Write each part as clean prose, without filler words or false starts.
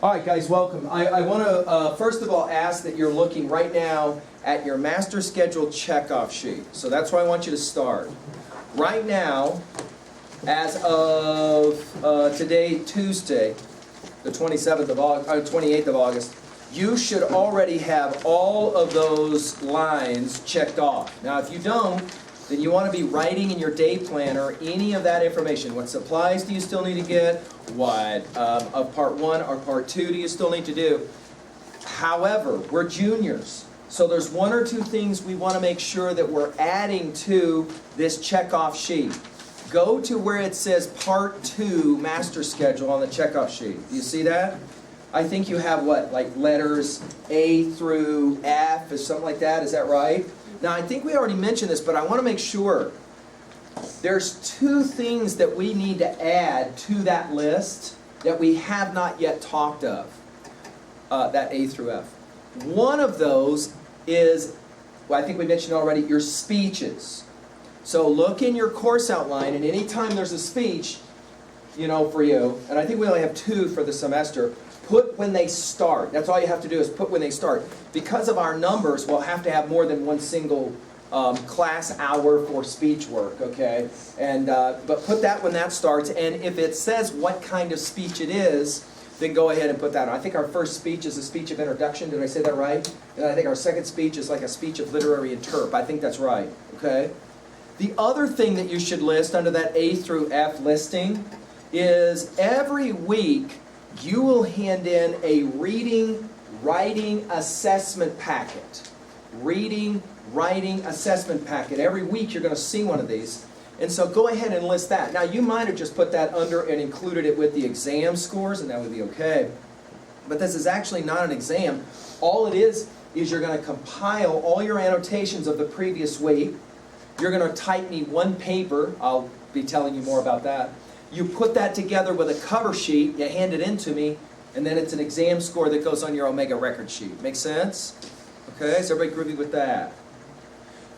All right, guys, welcome. I want to, first of all, ask that you're looking right now at your master schedule checkoff sheet. So that's where I want you to start. Right now, as of today, Tuesday, the 27th of August, 28th of August, you should already have all of those lines checked off. Now, if you don't, then you want to be writing in your day planner any of that information. What supplies do you still need to get? What of part 1 or part 2 do you still need to do? However, we're juniors, so there's 1 or 2 things we want to make sure that we're adding to this checkoff sheet. Go to where it says part 2 master schedule on the checkoff sheet. Do you see that? I think you have what, like letters A through F or something like that, is that right? Now, I think we already mentioned this, but I want to make sure. There's 2 things that we need to add to that list that we have not yet talked of, that A through F. One of those is, well, I think we mentioned already, your speeches. So look in your course outline, and anytime there's a speech, you know, for you, and I think we only have 2 for the semester, put when they start. That's all you have to do is put when they start. Because of our numbers, we'll have to have more than 1 single class hour for speech work, okay? And but put that when that starts, and if it says what kind of speech it is, then go ahead and put that on. I think our first speech is a speech of introduction. Did I say that right? And I think our second speech is like a speech of literary interp. I think that's right, okay? The other thing that you should list under that A through F listing is every week you will hand in a reading, writing assessment packet. Reading, writing assessment packet. Every week you're going to see one of these. And so go ahead and list that. Now you might have just put that under and included it with the exam scores, and that would be okay. But this is actually not an exam. All it is you're going to compile all your annotations of the previous week. You're going to type me 1 paper. I'll be telling you more about that. You put that together with a cover sheet, you hand it in to me, and then it's an exam score that goes on your Omega record sheet. Make sense? Okay, is everybody groovy with that?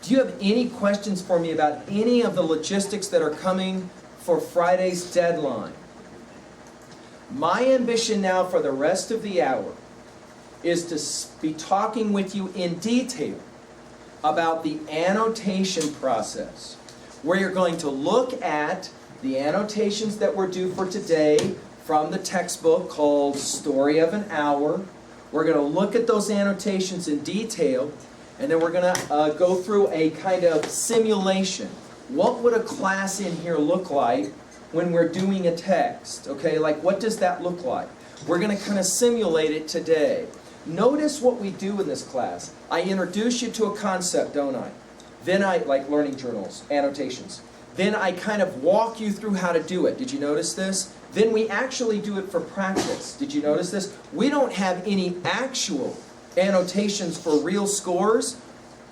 Do you have any questions for me about any of the logistics that are coming for Friday's deadline? My ambition now for the rest of the hour is to be talking with you in detail about the annotation process, where you're going to look at the annotations that were due for today from the textbook called Story of an Hour. We're going to look at those annotations in detail, and then we're going to go through a kind of simulation. What would a class in here look like when we're doing a text? Okay, like what does that look like? We're going to kind of simulate it today. Notice what we do in this class. I introduce you to a concept, don't I? Then I, like learning journals, annotations. Then I kind of walk you through how to do it. Did you notice this? Then we actually do it for practice. Did you notice this? We don't have any actual annotations for real scores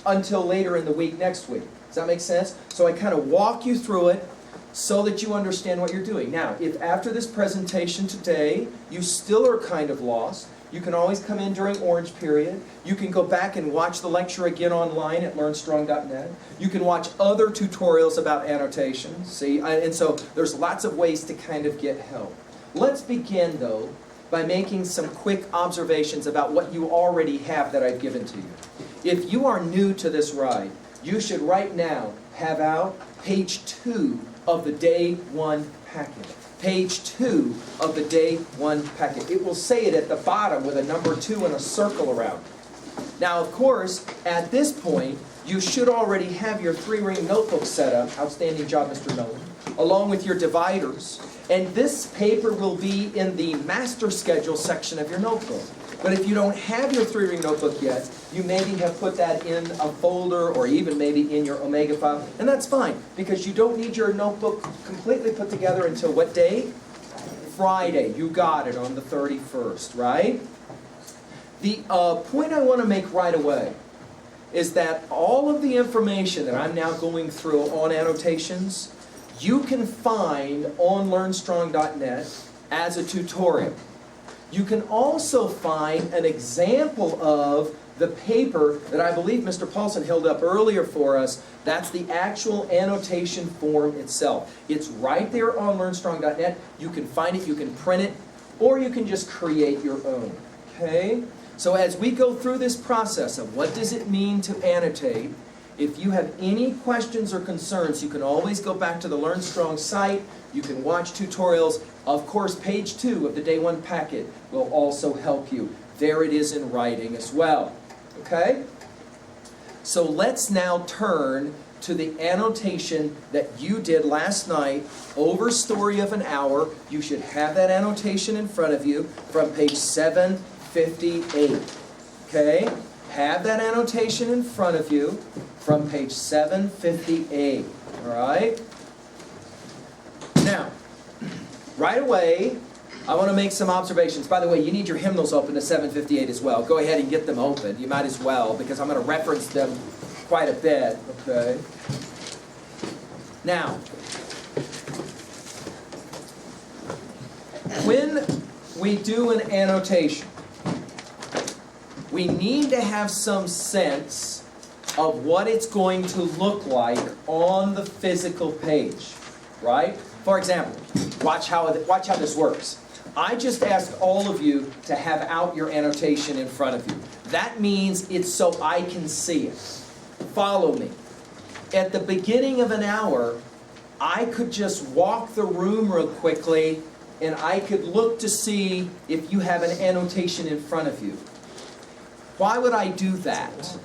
until later in the week next week. Does that make sense? So I kind of walk you through it so that you understand what you're doing. Now, if after this presentation today you still are kind of lost, you can always come in during orange period. You can go back and watch the lecture again online at learnstrong.net. You can watch other tutorials about annotations. See, and so there's lots of ways to kind of get help. Let's begin, though, by making some quick observations about what you already have that I've given to you. If you are new to this ride, you should right now have out page 2 of the Day 1 packet. Page 2 of the Day 1 packet. It will say it at the bottom with a number 2 and a circle around it. Now, of course, at this point, you should already have your 3-ring notebook set up. Outstanding job, Mr. Nolan. Along with your dividers. And this paper will be in the master schedule section of your notebook. But if you don't have your 3-ring notebook yet, you maybe have put that in a folder or even maybe in your Omega file. And that's fine, because you don't need your notebook completely put together until what day? Friday. You got it on the 31st, right? The point I want to make right away is that all of the information that I'm now going through on annotations, you can find on learnstrong.net as a tutorial. You can also find an example of the paper that I believe Mr. Paulson held up earlier for us. That's the actual annotation form itself. It's right there on learnstrong.net. You can find it, you can print it. or you can just create your own, okay? So as we go through this process of what does it mean to annotate, if you have any questions or concerns, you can always go back to the Learn Strong site. You can watch tutorials. Of course, page 2 of the Day 1 packet will also help you. There it is in writing as well. Okay? So let's now turn to the annotation that you did last night over Story of an Hour. You should have that annotation in front of you from page 758. Okay? Have that annotation in front of you from page 758. All right? Now, right away, I want to make some observations. By the way, you need your hymnals open to 758 as well. Go ahead and get them open. You might as well, because I'm going to reference them quite a bit. Okay? Now, when we do an annotation, we need to have some sense of what it's going to look like on the physical page, right? For example, watch how this works. I just asked all of you to have out your annotation in front of you. That means it's so I can see it. Follow me. At the beginning of an hour, I could just walk the room real quickly and I could look to see if you have an annotation in front of you. Why would I do that?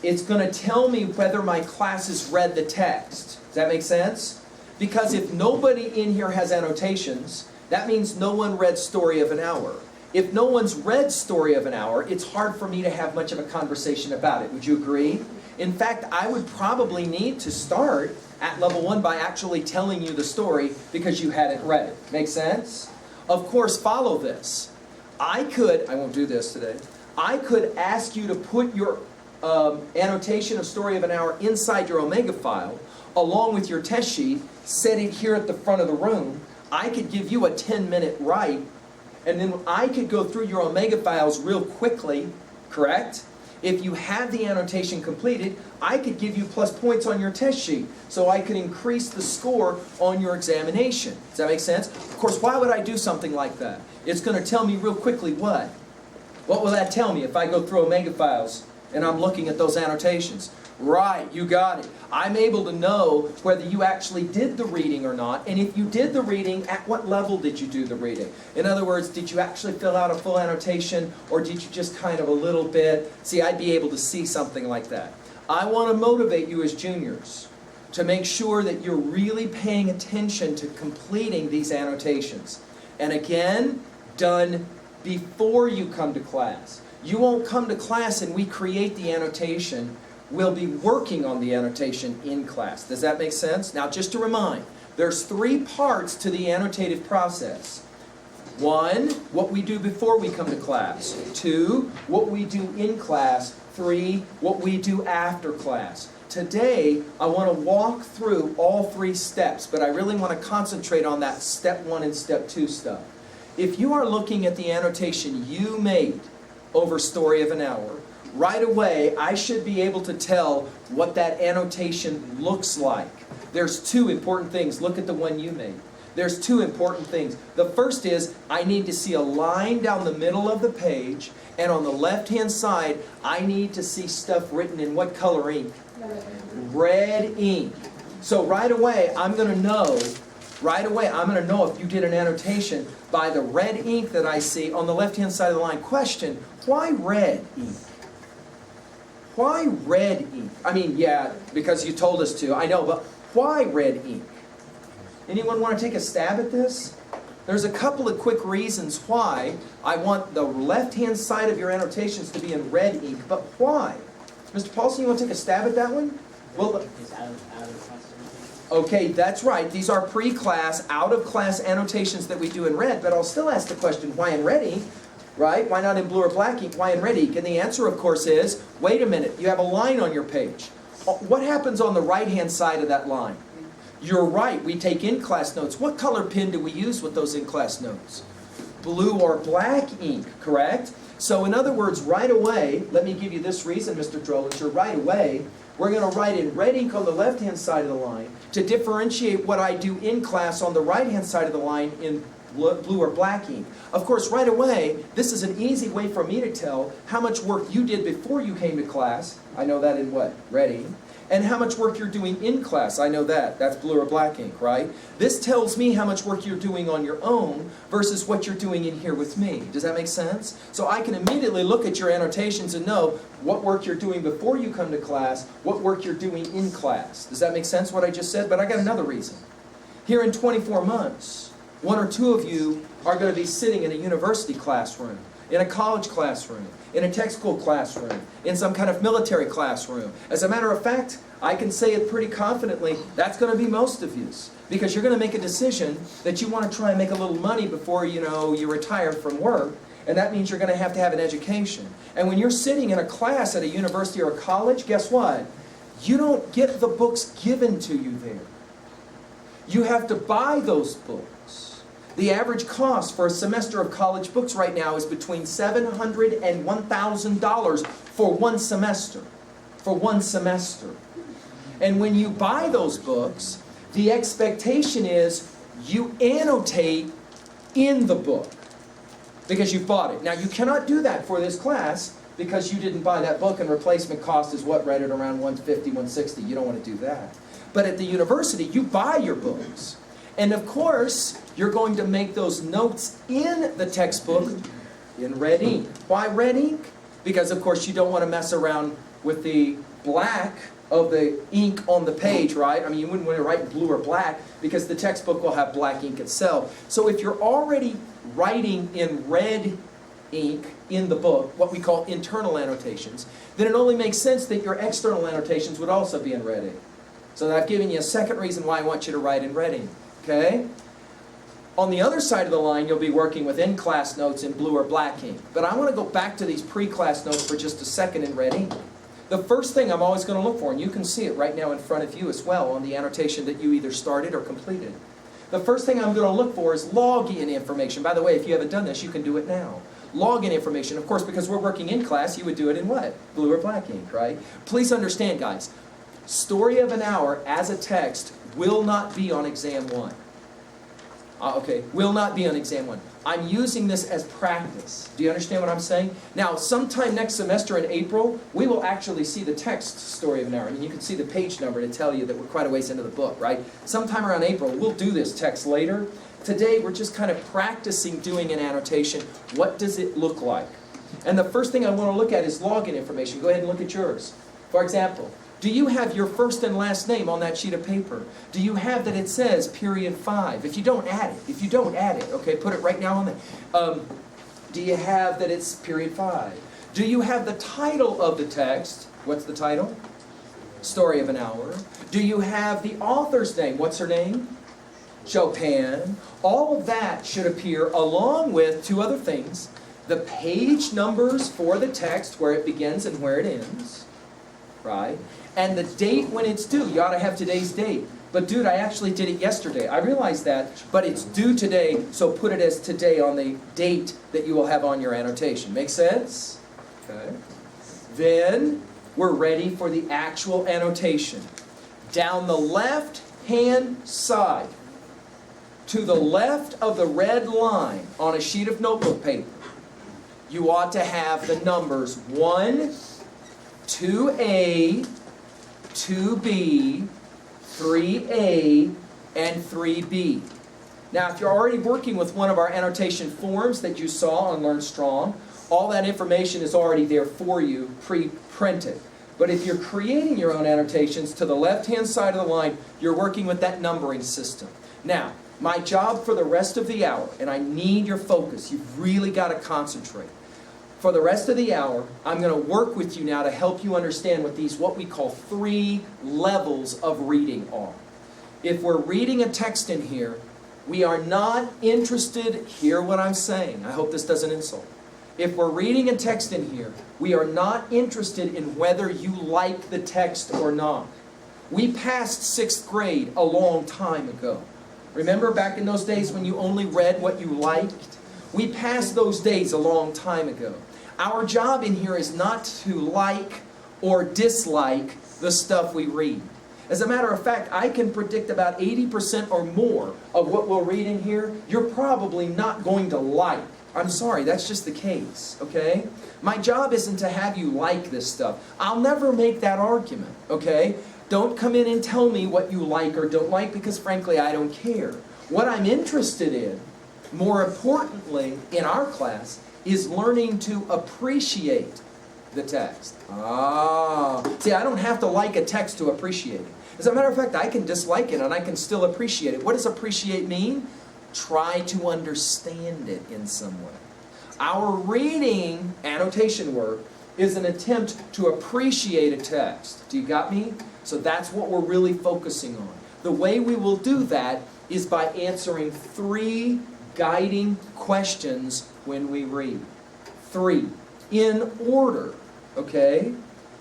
It's going to tell me whether my class has read the text. Does that make sense? Because if nobody in here has annotations, that means no one read Story of an Hour. If no one's read Story of an Hour, it's hard for me to have much of a conversation about it. Would you agree? In fact, I would probably need to start at level 1 by actually telling you the story because you hadn't read it. Make sense? Of course, follow this. I won't do this today, I could ask you to put your annotation of Story of an Hour inside your Omega file, along with your test sheet, set it here at the front of the room. I could give you a 10-minute write, and then I could go through your Omega files real quickly, correct? If you have the annotation completed, I could give you plus points on your test sheet, so I could increase the score on your examination. Does that make sense? Of course, why would I do something like that? It's going to tell me real quickly what? What will that tell me if I go through Omega files and I'm looking at those annotations? Right, you got it. I'm able to know whether you actually did the reading or not, and if you did the reading, at what level did you do the reading? In other words, did you actually fill out a full annotation, or did you just kind of a little bit? See, I'd be able to see something like that. I want to motivate you as juniors to make sure that you're really paying attention to completing these annotations. And again, done before you come to class. You won't come to class and we create the annotation. We'll be working on the annotation in class. Does that make sense? Now, just to remind, there's 3 parts to the annotative process. 1, what we do before we come to class. 2, what we do in class. 3, what we do after class. Today, I want to walk through all 3 steps, but I really want to concentrate on that step 1 and step 2 stuff. If you are looking at the annotation you made over Story of an Hour, right away, I should be able to tell what that annotation looks like. There's 2 important things. Look at the one you made. There's 2 important things. The first is, I need to see a line down the middle of the page, and on the left-hand side, I need to see stuff written in what color ink? Red ink. So right away, I'm going to know if you did an annotation by the red ink that I see on the left-hand side of the line. Question, why red ink? Why red ink? I mean, yeah, because you told us to, I know, but why red ink? Anyone want to take a stab at this? There's a couple of quick reasons why I want the left-hand side of your annotations to be in red ink, but why? Mr. Paulson, you want to take a stab at that one? Well, okay, that's right. These are pre-class, out-of-class annotations that we do in red, but I'll still ask the question, why in red ink? Right? Why not in blue or black ink? Why in red ink? And the answer, of course, is, wait a minute, you have a line on your page. What happens on the right-hand side of that line? You're right, we take in-class notes. What color pen do we use with those in-class notes? Blue or black ink, correct? So in other words, right away, let me give you this reason, Mr. Drollinger, right away, we're going to write in red ink on the left-hand side of the line to differentiate what I do in class on the right-hand side of the line in blue or black ink. Of course, right away, this is an easy way for me to tell how much work you did before you came to class. I know that in what? Red ink. And how much work you're doing in class. I know that. That's blue or black ink, right? This tells me how much work you're doing on your own versus what you're doing in here with me. Does that make sense? So I can immediately look at your annotations and know what work you're doing before you come to class, what work you're doing in class. Does that make sense, what I just said? But I got another reason. Here in 24 months, one or two of you are going to be sitting in a university classroom, in a college classroom, in a tech school classroom, in some kind of military classroom. As a matter of fact, I can say it pretty confidently, that's going to be most of you. Because you're going to make a decision that you want to try and make a little money before you retire from work. And that means you're going to have an education. And when you're sitting in a class at a university or a college, guess what? You don't get the books given to you there. You have to buy those books. The average cost for a semester of college books right now is between $700 and $1,000 for one semester. For one semester. And when you buy those books, the expectation is you annotate in the book because you've bought it. Now, you cannot do that for this class because you didn't buy that book and replacement cost is what, right at around $150, $160. You don't want to do that. But at the university, you buy your books. And of course, you're going to make those notes in the textbook in red ink. Why red ink? Because, of course, you don't want to mess around with the black of the ink on the page, right? I mean, you wouldn't want to write blue or black because the textbook will have black ink itself. So if you're already writing in red ink in the book, what we call internal annotations, then it only makes sense that your external annotations would also be in red ink. So I've given you a second reason why I want you to write in red ink, okay? On the other side of the line, you'll be working with in-class notes in blue or black ink. But I want to go back to these pre-class notes for just a second in red ink. The first thing I'm always going to look for, and you can see it right now in front of you as well on the annotation that you either started or completed. The first thing I'm going to look for is login information. By the way, if you haven't done this, you can do it now. Login information, of course, because we're working in class, you would do it in what? Blue or black ink, right? Please understand, guys, story of an hour as a text will not be on exam 1. Will not be on exam 1. I'm using this as practice. Do you understand what I'm saying? Now, sometime next semester in April, we will actually see the text story of an hour. I mean, you can see the page number to tell you that we're quite a ways into the book, right? Sometime around April, we'll do this text later. Today, we're just kind of practicing doing an annotation. What does it look like? And the first thing I want to look at is login information. Go ahead and look at yours. For example, do you have your first and last name on that sheet of paper? Do you have that it says period 5? If you don't add it, okay, put it right now on there. Do you have that it's period 5? Do you have the title of the text? What's the title? Story of an Hour. Do you have the author's name? What's her name? Chopin. All of that should appear along with two other things. The page numbers for the text, where it begins and where it ends. Right? And the date when it's due. You ought to have today's date. But dude, I actually did it yesterday. I realized that, but it's due today, so put it as today on the date that you will have on your annotation. Make sense? Okay. Then we're ready for the actual annotation. Down the left-hand side, to the left of the red line on a sheet of notebook paper, you ought to have the numbers 1, 2A, 2B, 3A, and 3B. Now, if you're already working with one of our annotation forms that you saw on Learn Strong, all that information is already there for you, pre-printed. But if you're creating your own annotations, to the left-hand side of the line, you're working with that numbering system. Now, my job for the rest of the hour, and I need your focus, you've really got to concentrate. For the rest of the hour, I'm going to work with you now to help you understand what these, what we call 3 levels of reading are. If we're reading a text in here, we are not interested, hear what I'm saying, I hope this doesn't insult. If we're reading a text in here, we are not interested in whether you like the text or not. We passed 6th grade a long time ago. Remember back in those days when you only read what you liked? We passed those days a long time ago. Our job in here is not to like or dislike the stuff we read. As a matter of fact, I can predict about 80% or more of what we'll read in here, you're probably not going to like. I'm sorry, that's just the case, okay? My job isn't to have you like this stuff. I'll never make that argument, okay? Don't come in and tell me what you like or don't like, because frankly, I don't care. What I'm interested in, more importantly, in our class, is learning to appreciate the text. See, I don't have to like a text to appreciate it. As a matter of fact, I can dislike it and I can still appreciate it. What does appreciate mean? Try to understand it in some way. Our reading annotation work is an attempt to appreciate a text. Do you got me? So that's what we're really focusing on. The way we will do that is by answering 3 guiding questions when we read. 3. In order. Okay?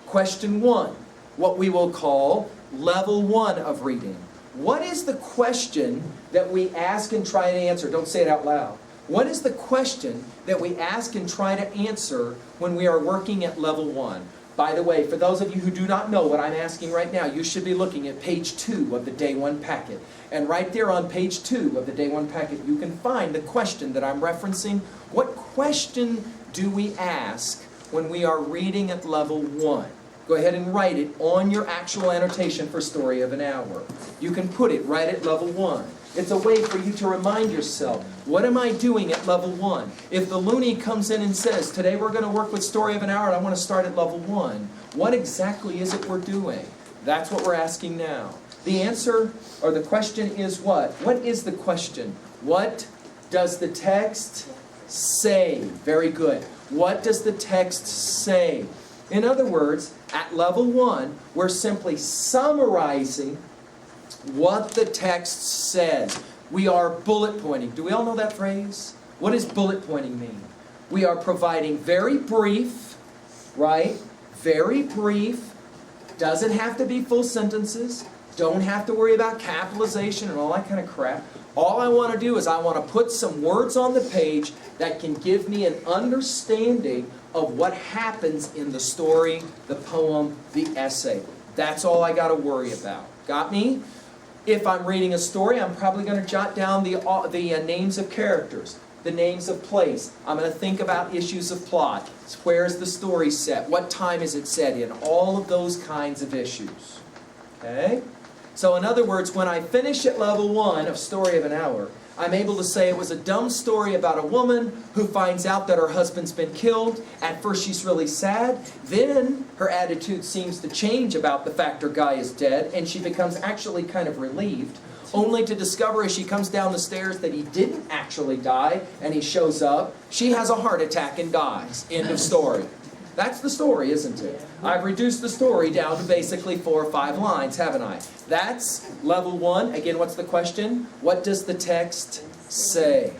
Question 1. What we will call level 1 of reading. What is the question that we ask and try to answer? Don't say it out loud. What is the question that we ask and try to answer when we are working at level 1? By the way, for those of you who do not know what I'm asking right now, you should be looking at page 2 of the Day 1 packet. And right there on page 2 of the Day 1 packet, you can find the question that I'm referencing. What question do we ask when we are reading at level 1? Go ahead and write it on your actual annotation for Story of an Hour. You can put it right at level 1. It's a way for you to remind yourself, what am I doing at level 1? If the loony comes in and says, today we're going to work with Story of an Hour and I want to start at level 1, what exactly is it we're doing? That's what we're asking now. The answer, or the question is what? What is the question? What does the text say? Very good. What does the text say? In other words, at level 1, we're simply summarizing what the text says. We are bullet pointing. Do we all know that phrase? What does bullet pointing mean? We are providing very brief, right? Very brief. Doesn't have to be full sentences. Don't have to worry about capitalization and all that kind of crap. All I want to do is I want to put some words on the page that can give me an understanding of what happens in the story, the poem, the essay. That's all I got to worry about. Got me? If I'm reading a story, I'm probably going to jot down the names of characters, the names of place. I'm going to think about issues of plot. Where is the story set? What time is it set in? All of those kinds of issues. Okay? So in other words, when I finish at level 1 of Story of an Hour, I'm able to say it was a dumb story about a woman who finds out that her husband's been killed. At first she's really sad. Then her attitude seems to change about the fact her guy is dead, and she becomes actually kind of relieved, only to discover as she comes down the stairs that he didn't actually die, and he shows up. She has a heart attack and dies. End of story. That's the story, isn't it? I've reduced the story down to basically 4 or 5 lines, haven't I? That's level 1. Again, what's the question? What does the text say?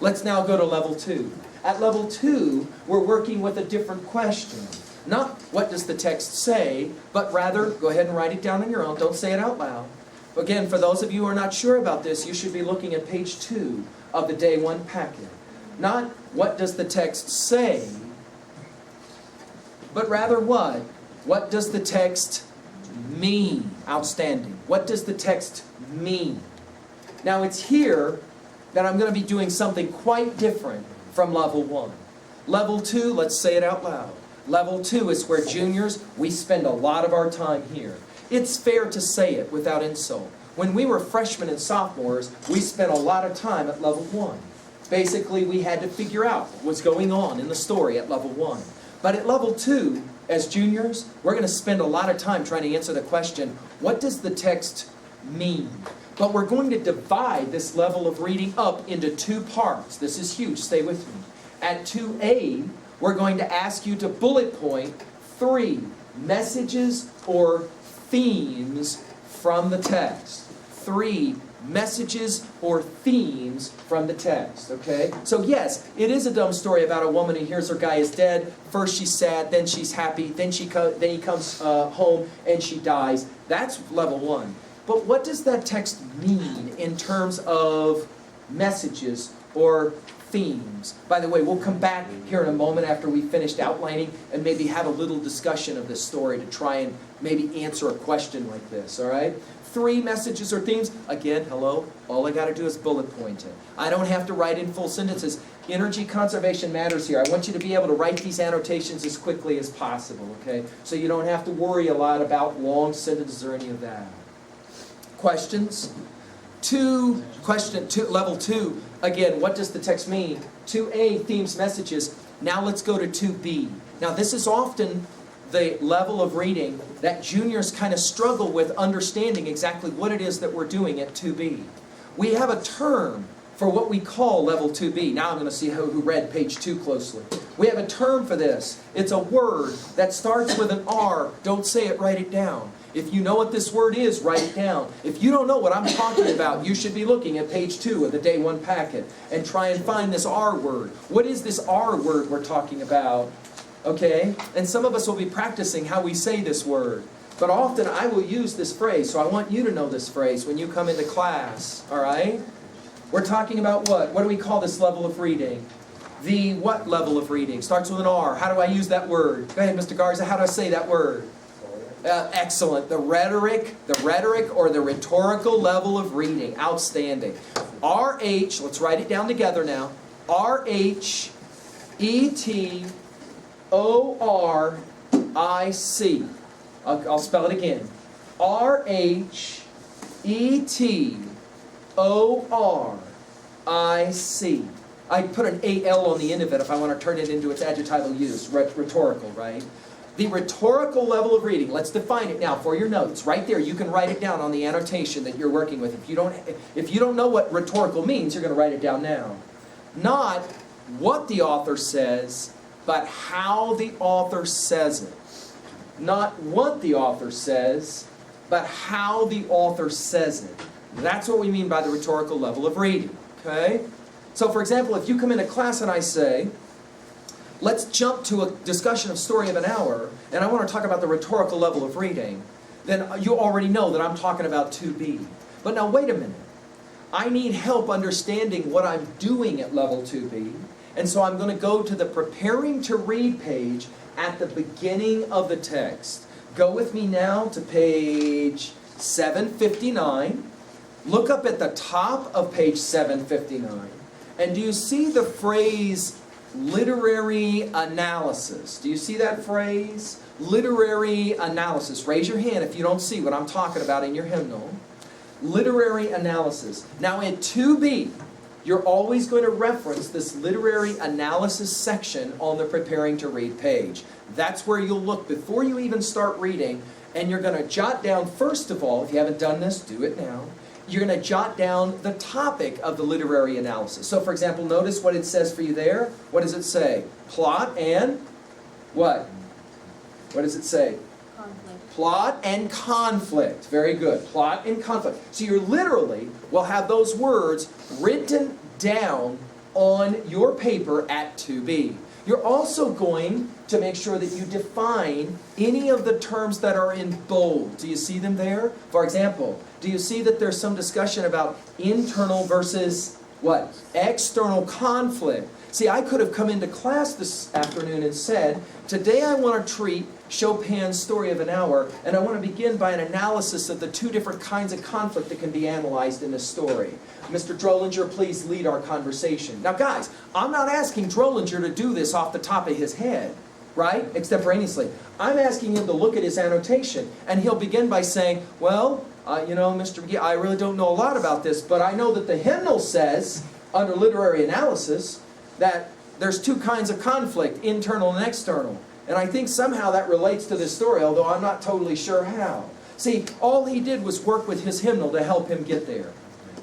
Let's now go to level 2. At level 2, we're working with a different question. Not what does the text say, but rather, go ahead and write it down on your own. Don't say it out loud. Again, for those of you who are not sure about this, you should be looking at page 2 of the Day 1 packet. Not what does the text say, but rather what? What does the text mean? Outstanding. What does the text mean? Now it's here that I'm going to be doing something quite different from level 1. Level 2, let's say it out loud. Level 2 is where juniors, we spend a lot of our time here. It's fair to say it without insult. When we were freshmen and sophomores, we spent a lot of time at level 1. Basically, we had to figure out what's going on in the story at level 1. But at level 2, as juniors, we're going to spend a lot of time trying to answer the question, what does the text mean? But we're going to divide this level of reading up into 2 parts. This is huge. Stay with me. At 2A, we're going to ask you to bullet point 3 messages or themes from the text. 3 messages or themes from the text, okay? So yes, it is a dumb story about a woman who hears her guy is dead. First she's sad, then she's happy, then he comes home and she dies. That's level 1. But what does that text mean in terms of messages or themes. By the way, we'll come back here in a moment after we finished outlining and maybe have a little discussion of this story to try and maybe answer a question like this, all right? 3 messages or themes. Again, hello, all I got to do is bullet point it. I don't have to write in full sentences. Energy conservation matters here. I want you to be able to write these annotations as quickly as possible, okay? So you don't have to worry a lot about long sentences or any of that. Questions? Level 2, again, what does the text mean? 2A, themes, messages. Now let's go to 2B. Now this is often the level of reading that juniors kind of struggle with understanding exactly what it is that we're doing at 2B. We have a term for what we call level 2B. Now I'm going to see who read page 2 closely. We have a term for this. It's a word that starts with an R. Don't say it, write it down. If you know what this word is, write it down. If you don't know what I'm talking about, you should be looking at page 2 of the day 1 packet and try and find this R word. What is this R word we're talking about? Okay? And some of us will be practicing how we say this word. But often I will use this phrase, so I want you to know this phrase when you come into class. All right? We're talking about what? What do we call this level of reading? The what level of reading? Starts with an R. How do I use that word? Go ahead, Mr. Garza. How do I say that word? Excellent. The rhetoric or the rhetorical level of reading. Outstanding. RH, let's write it down together now. RHETORIC. I'll spell it again. RHETORIC. I put an AL on the end of it if I want to turn it into its adjectival use. Rhetorical, right? The rhetorical level of reading. Let's define it now for your notes. Right there, you can write it down on the annotation that you're working with. If you don't know what rhetorical means, you're going to write it down now. Not what the author says, but how the author says it. Not what the author says, but how the author says it. That's what we mean by the rhetorical level of reading. Okay? So for example, if you come into class and I say, let's jump to a discussion of Story of an Hour, and I want to talk about the rhetorical level of reading, then you already know that I'm talking about 2B. But now wait a minute. I need help understanding what I'm doing at level 2B, and so I'm going to go to the Preparing to Read page at the beginning of the text. Go with me now to page 759. Look up at the top of page 759. And do you see the phrase literary analysis? Do you see that phrase? Literary analysis. Raise your hand if you don't see what I'm talking about in your hymnal. Literary analysis. Now in 2B, you're always going to reference this literary analysis section on the Preparing to Read page. That's where you'll look before you even start reading, and you're going to jot down, first of all, if you haven't done this, do it now. You're going to jot down the topic of the literary analysis. So for example, notice what it says for you there. What does it say? Plot and what? What does it say? Conflict. Plot and conflict. Very good. Plot and conflict. So you literally will have those words written down on your paper at 2B. You're also going to make sure that you define any of the terms that are in bold. Do you see them there? For example, do you see that there's some discussion about internal versus what? External conflict. See, I could have come into class this afternoon and said, today I want to treat Chopin's Story of an Hour, and I want to begin by an analysis of the 2 different kinds of conflict that can be analyzed in this story. Mr. Drollinger, please lead our conversation. Now guys, I'm not asking Drollinger to do this off the top of his head, right? Extemporaneously. I'm asking him to look at his annotation, and he'll begin by saying, well, you know, Mr. McGee, I really don't know a lot about this, but I know that the hymnal says, under literary analysis, that there's 2 kinds of conflict, internal and external. And I think somehow that relates to this story, although I'm not totally sure how. See, all he did was work with his hymnal to help him get there.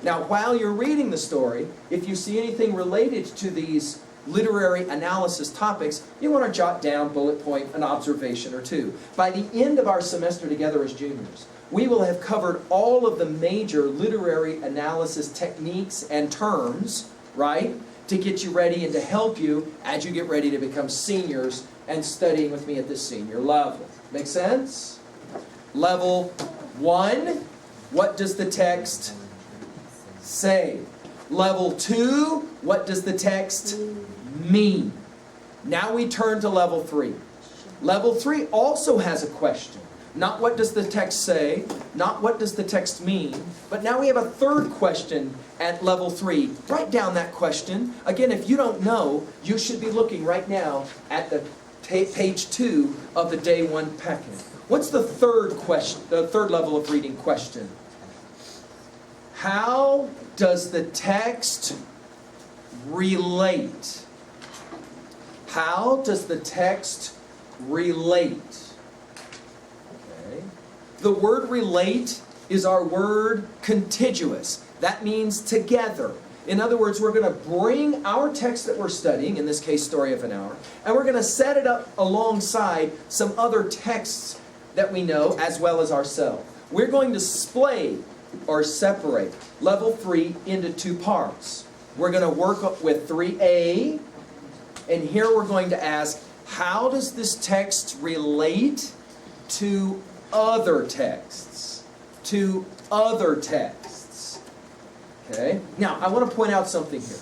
Now, while you're reading the story, if you see anything related to these literary analysis topics, you want to jot down, bullet point, an observation or 2. By the end of our semester together as juniors, we will have covered all of the major literary analysis techniques and terms, right, to get you ready and to help you as you get ready to become seniors and studying with me at this senior level. Make sense? Level 1, what does the text say? Level 2, what does the text mean? Now we turn to level 3. Level 3 also has a question. Not what does the text say, not what does the text mean, but now we have a third question at level 3. Write down that question. Again, if you don't know, you should be looking right now at the page 2 of the day 1 packet. What's the third question, the third level of reading question? How does the text relate? How does the text relate? Okay. The word relate is our word contiguous. That means together. In other words, we're going to bring our text that we're studying, in this case, Story of an Hour, and we're going to set it up alongside some other texts that we know as well as ourselves. We're going to splay or separate level 3 into 2 parts. We're going to work with 3A, and here we're going to ask, how does this text relate to other texts? To other texts. Okay? Now, I want to point out something here.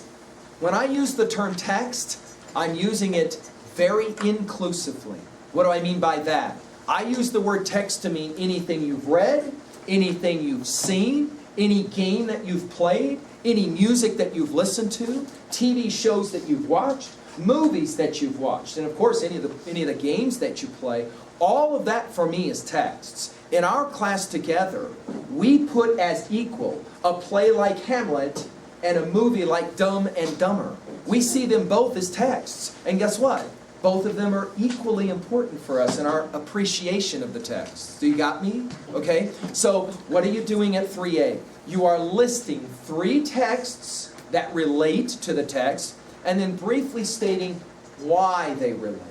When I use the term text, I'm using it very inclusively. What do I mean by that? I use the word text to mean anything you've read, anything you've seen, any game that you've played, any music that you've listened to, TV shows that you've watched, movies that you've watched, and of course any of the games that you play. All of that for me is texts. In our class together, we put as equal a play like Hamlet and a movie like Dumb and Dumber. We see them both as texts. And guess what? Both of them are equally important for us in our appreciation of the text. Do you got me? Okay? So, what are you doing at 3A? You are listing 3 texts that relate to the text, and then briefly stating why they relate.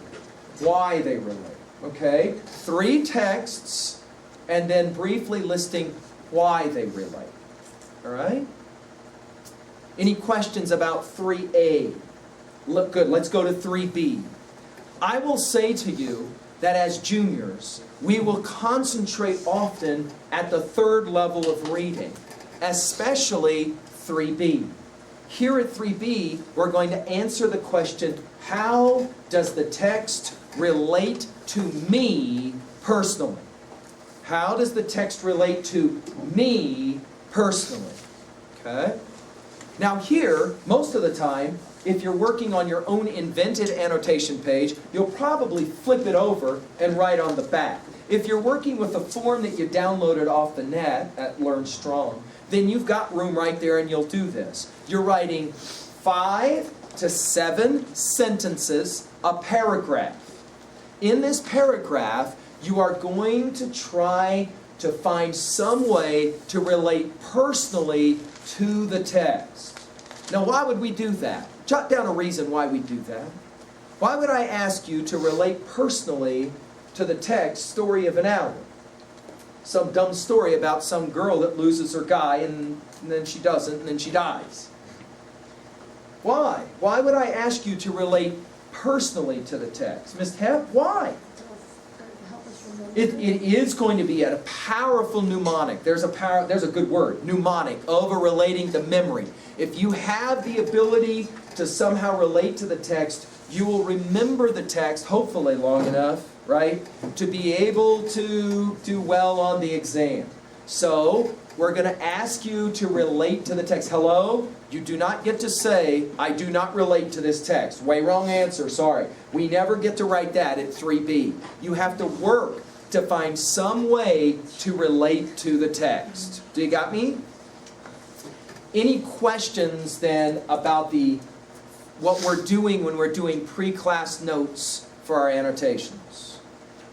Why they relate. Okay? 3 texts, and then briefly listing why they relate. Alright? Any questions about 3A? Look good. Let's go to 3B. I will say to you that as juniors, we will concentrate often at the 3rd level of reading, especially 3B. Here at 3B, we're going to answer the question, how does the text relate to me personally? How does the text relate to me personally? Okay? Now here, most of the time, if you're working on your own invented annotation page, you'll probably flip it over and write on the back. If you're working with a form that you downloaded off the net at Learn Strong, then you've got room right there and you'll do this. You're writing 5 to 7 sentences, a paragraph. In this paragraph, you are going to try to find some way to relate personally to the text. Now, why would we do that? Jot down a reason why we do that. Why would I ask you to relate personally to the text, Story of an Hour? Some dumb story about some girl that loses her guy and then she doesn't and then she dies. Why? Why would I ask you to relate personally to the text? Ms. Hep, why? It is going to be a powerful mnemonic. There's a good word, mnemonic, of a relating to memory. If you have the ability to somehow relate to the text, you will remember the text, hopefully long enough, right, to be able to do well on the exam. So, we're going to ask you to relate to the text. Hello? You do not get to say, I do not relate to this text. Way wrong answer, sorry. We never get to write that at 3B. You have to work to find some way to relate to the text. Do you got me? Any questions then about what we're doing when we're doing pre-class notes for our annotations?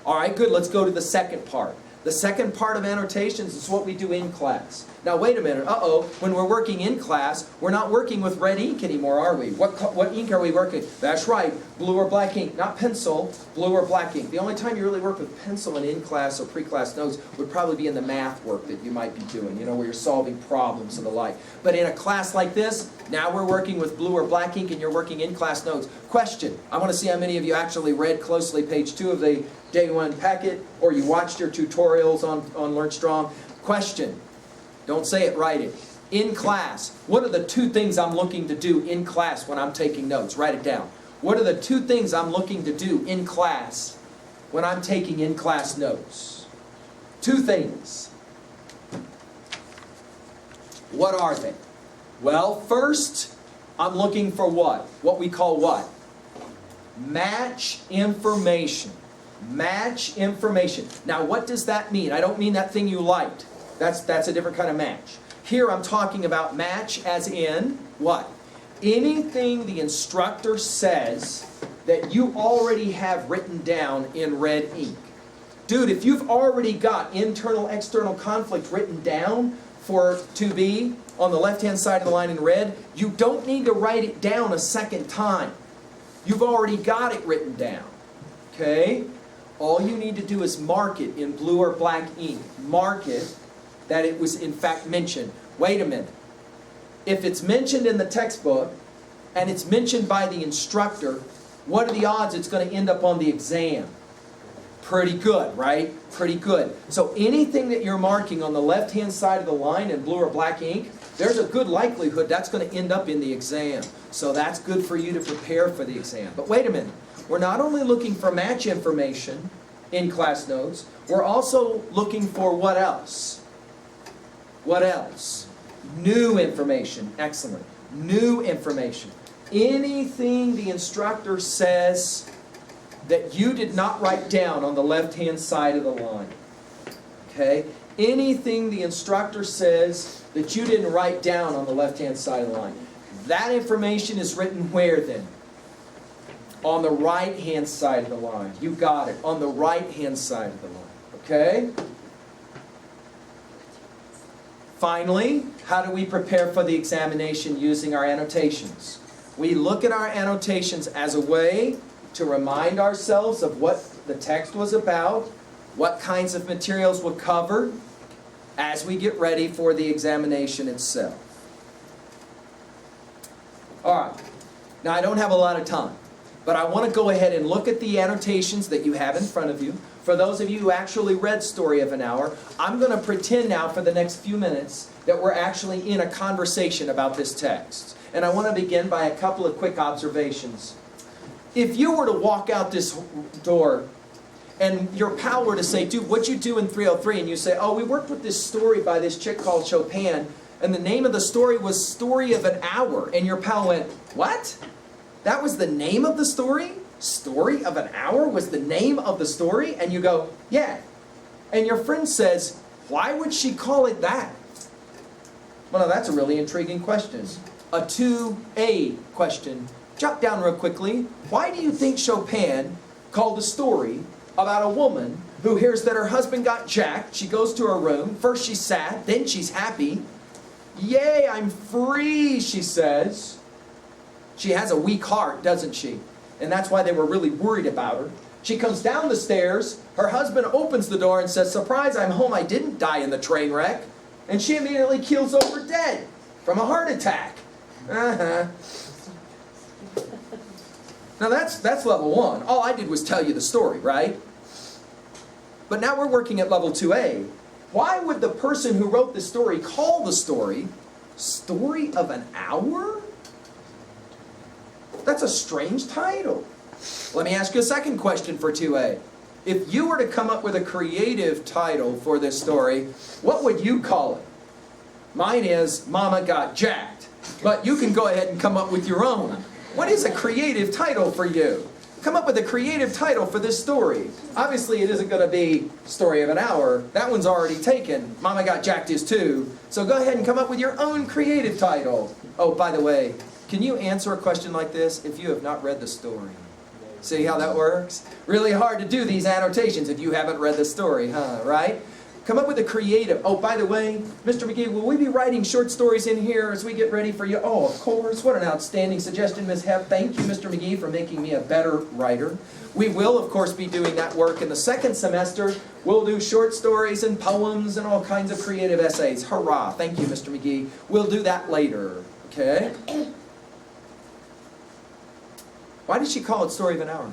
All right, good. Let's go to the second part. The second part of annotations is what we do in class. Now, wait a minute. When we're working in class, we're not working with red ink anymore, are we? What ink are we working? That's right, blue or black ink. Not pencil, blue or black ink. The only time you really work with pencil in in-class or pre-class notes would probably be in the math work that you might be doing, where you're solving problems and the like. But in a class like this, now we're working with blue or black ink and you're working in-class notes. Question, I want to see how many of you actually read closely page 2 of the Day 1 packet, or you watched your tutorials on Learn Strong. Question. Don't say it, write it. In class, what are the 2 things I'm looking to do in class when I'm taking notes? Write it down. What are the 2 things I'm looking to do in class when I'm taking in-class notes? 2 things. What are they? Well, first, I'm looking for what? What we call what? Match information. Match information. Now, what does that mean? I don't mean that thing you liked. That's a different kind of match. Here I'm talking about match as in what? Anything the instructor says that you already have written down in red ink. Dude, if you've already got internal-external conflict written down for 2B on the left-hand side of the line in red, you don't need to write it down a second time. You've already got it written down. Okay? All you need to do is mark it in blue or black ink. Mark it that it was in fact mentioned. Wait a minute. If it's mentioned in the textbook and it's mentioned by the instructor, what are the odds it's going to end up on the exam? Pretty good, right? Pretty good. So anything that you're marking on the left-hand side of the line in blue or black ink, there's a good likelihood that's going to end up in the exam. So that's good for you to prepare for the exam. But wait a minute. We're not only looking for match information in class notes, we're also looking for what else? What else? New information. Excellent. New information. Anything the instructor says that you did not write down on the left-hand side of the line. Okay? Anything the instructor says that you didn't write down on the left-hand side of the line. That information is written where then? On the right-hand side of the line. You got it. On the right-hand side of the line. Okay? Finally, how do we prepare for the examination using our annotations? We look at our annotations as a way to remind ourselves of what the text was about, what kinds of materials were covered, as we get ready for the examination itself. All right. Now, I don't have a lot of time, but I want to go ahead and look at the annotations that you have in front of you. For those of you who actually read Story of an Hour, I'm going to pretend now for the next few minutes that we're actually in a conversation about this text. And I want to begin by a couple of quick observations. If you were to walk out this door and your pal were to say, dude, what'd you do in 303? And you say, oh, we worked with this story by this chick called Chopin, and the name of the story was Story of an Hour. And your pal went, what? That was the name of the story? Story of an Hour was the name of the story? And you go, yeah. And your friend says, why would she call it that? Well, now that's a really intriguing question. A 2A question. Jot down real quickly. Why do you think Chopin called a story about a woman who hears that her husband got jacked? She goes to her room. First she's sad, then she's happy. Yay, I'm free, she says. She has a weak heart, doesn't she? And that's why they were really worried about her. She comes down the stairs. Her husband opens the door and says, surprise, I'm home. I didn't die in the train wreck. And she immediately keels over dead from a heart attack. Now that's level 1. All I did was tell you the story, right? But now we're working at level 2A. Why would the person who wrote the story call the story Story of an Hour? That's a strange title. Let me ask you a second question for 2A. If you were to come up with a creative title for this story, what would you call it? Mine is Mama Got Jacked. But you can go ahead and come up with your own. What is a creative title for you? Come up with a creative title for this story. Obviously, it isn't going to be Story of an Hour. That one's already taken. Mama Got Jacked is too. So go ahead and come up with your own creative title. Oh, by the way, can you answer a question like this if you have not read the story? See how that works? Really hard to do these annotations if you haven't read the story, huh? Right? Come up with a creative. Oh, by the way, Mr. McGee, will we be writing short stories in here as we get ready for you? Oh, of course. What an outstanding suggestion, Ms. Hep. Thank you, Mr. McGee, for making me a better writer. We will, of course, be doing that work in the second semester. We'll do short stories and poems and all kinds of creative essays. Hurrah. Thank you, Mr. McGee. We'll do that later. Okay? Why did she call it Story of an Hour?